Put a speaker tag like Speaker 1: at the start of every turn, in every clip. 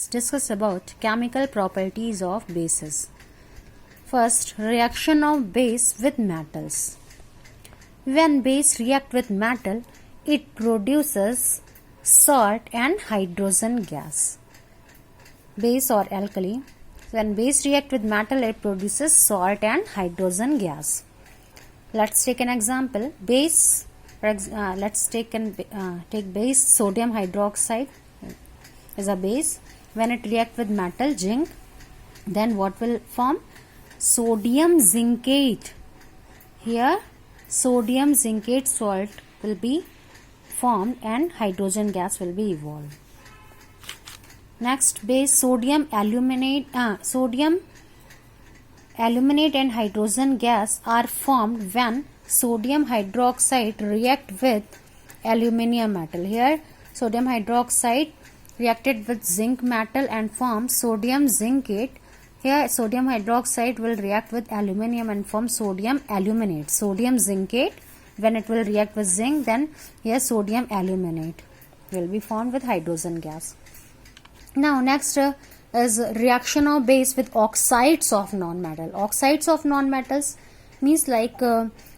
Speaker 1: discuss about chemical properties of bases. First, reaction of base with metals. When base react with metal, it produces salt and hydrogen gas. Base or alkali. When base react with metal, it produces salt and hydrogen gas. Let's take an example. Base. Let's take base sodium hydroxide is a base. When it react with metal zinc, then what will form? Sodium zincate. Here sodium zincate salt will be formed and hydrogen gas will be evolved. Next, base sodium aluminate and hydrogen gas are formed when sodium hydroxide react with aluminium metal. Here sodium hydroxide reacted with zinc metal and form sodium zincate. Here sodium hydroxide will react with aluminium and form sodium aluminate. Sodium zincate, when it will react with zinc, then here sodium aluminate will be formed with hydrogen gas. Now next is reaction of base with oxides of non-metal. Oxides of non-metals means like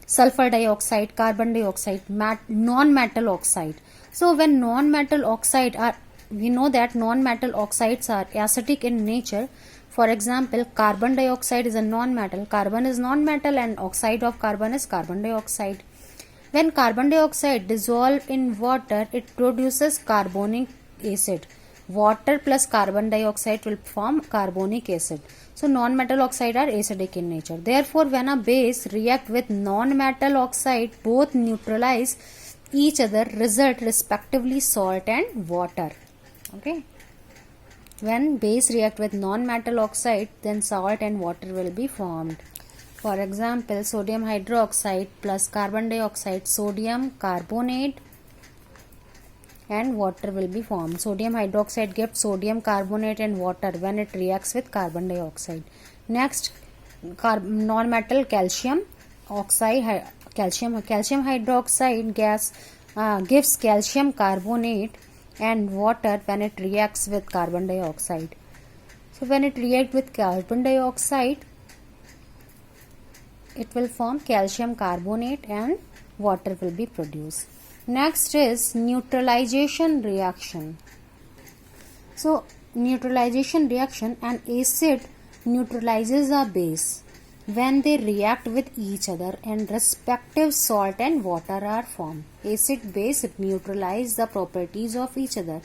Speaker 1: sulfur dioxide, carbon dioxide, non-metal oxide. So when non-metal oxide are, we know that non-metal oxides are acidic in nature. For example, carbon dioxide is a non-metal. Carbon is non-metal and oxide of carbon is carbon dioxide. When carbon dioxide dissolve in water, it produces carbonic acid. Water plus carbon dioxide will form carbonic acid. So non-metal oxide are acidic in nature. Therefore, when a base react with non-metal oxide, both neutralize each other, result respectively salt and water. Okay. When base react with non-metal oxide, then salt and water will be formed. For example, sodium hydroxide plus carbon dioxide, sodium carbonate and water will be formed. Sodium hydroxide gives sodium carbonate and water when it reacts with carbon dioxide. Next, non-metal calcium oxide, calcium hydroxide gas gives calcium carbonate and water when it reacts with carbon dioxide. So when it reacts with carbon dioxide, it will form calcium carbonate and water will be produced. Next is neutralization reaction. So neutralization reaction, an acid neutralizes a base when they react with each other and respective salt and water are formed. Acid base neutralize the properties of each other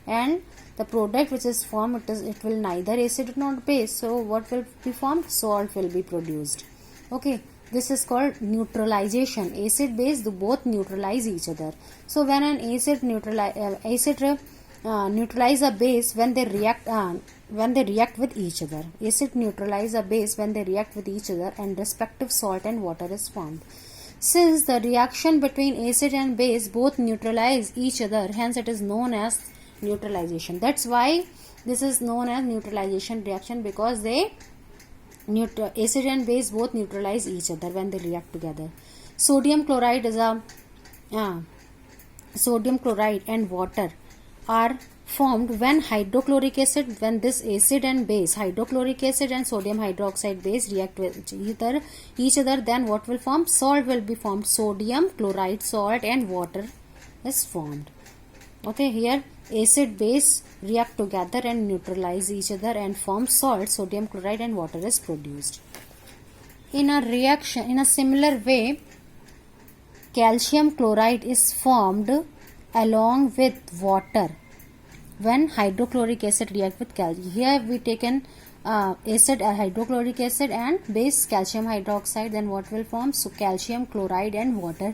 Speaker 1: and the product which is formed, it will neither acid nor base. So what will be formed? Salt will be produced. Okay, this is called neutralization. Acid base both neutralize each other. So when an acid neutralize a base when they react with each other. Acid neutralize a base when they react with each other and respective salt and water is formed. Since the reaction between acid and base both neutralize each other, hence it is known as neutralization. That's why this is known as neutralization reaction, because they acid and base both neutralize each other when they react together. Sodium chloride is a sodium chloride and water are formed when hydrochloric acid, when this acid and base, hydrochloric acid and sodium hydroxide base react with each other, then what will form? Salt will be formed. Sodium chloride salt and water is formed. Okay, here acid base react together and neutralize each other and form salt, sodium chloride and water is produced. In a reaction, in a similar way, calcium chloride is formed along with water when hydrochloric acid react with calcium. Here we taken acid, hydrochloric acid and base calcium hydroxide, then what will form? So calcium chloride and water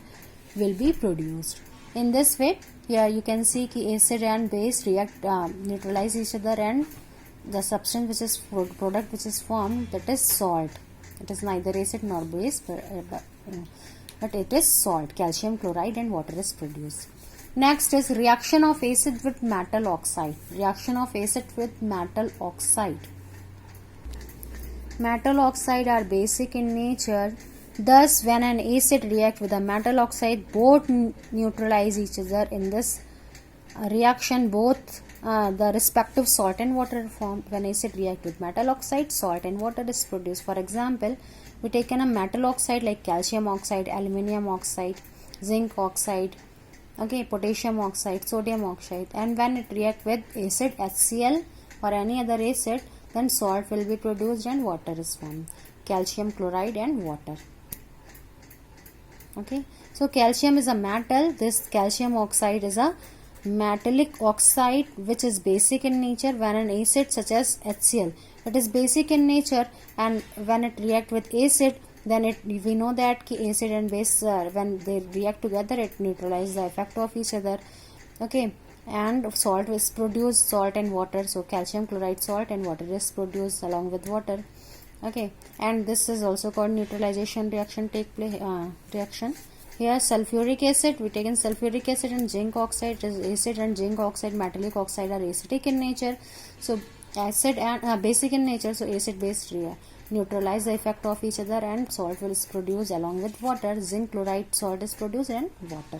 Speaker 1: will be produced. In this way, here you can see ki acid and base react, neutralize each other, and the substance which is product which is formed, that is salt. It is neither acid nor base, but it is salt. Calcium chloride and water is produced. Next is reaction of acid with metal oxide. Reaction of acid with metal oxide. Metal oxide are basic in nature. Thus, when an acid reacts with a metal oxide, both neutralize each other. In this reaction, both the respective salt and water are formed. When acid react with metal oxide, salt and water is produced. For example, we taken a metal oxide like calcium oxide, aluminium oxide, zinc oxide, okay, potassium oxide, sodium oxide, and when it react with acid HCl or any other acid, then salt will be produced and water is formed. Calcium chloride and water. Okay, so calcium is a metal. This calcium oxide is a metallic oxide which is basic in nature. When an acid such as HCl, it is basic in nature, and when it react with acid, then we know that acid and base when they react together, it neutralizes the effect of each other. Okay, and salt is produced, salt and water. So calcium chloride salt and water is produced along with water. Okay, and this is also called neutralization reaction take place reaction. Here sulfuric acid, we taken sulfuric acid and zinc oxide is acid, and zinc oxide, metallic oxide are acidic in nature. So acid and basic in nature, so acid base neutralize the effect of each other, and salt will is produced along with water. Zinc chloride salt is produced and water.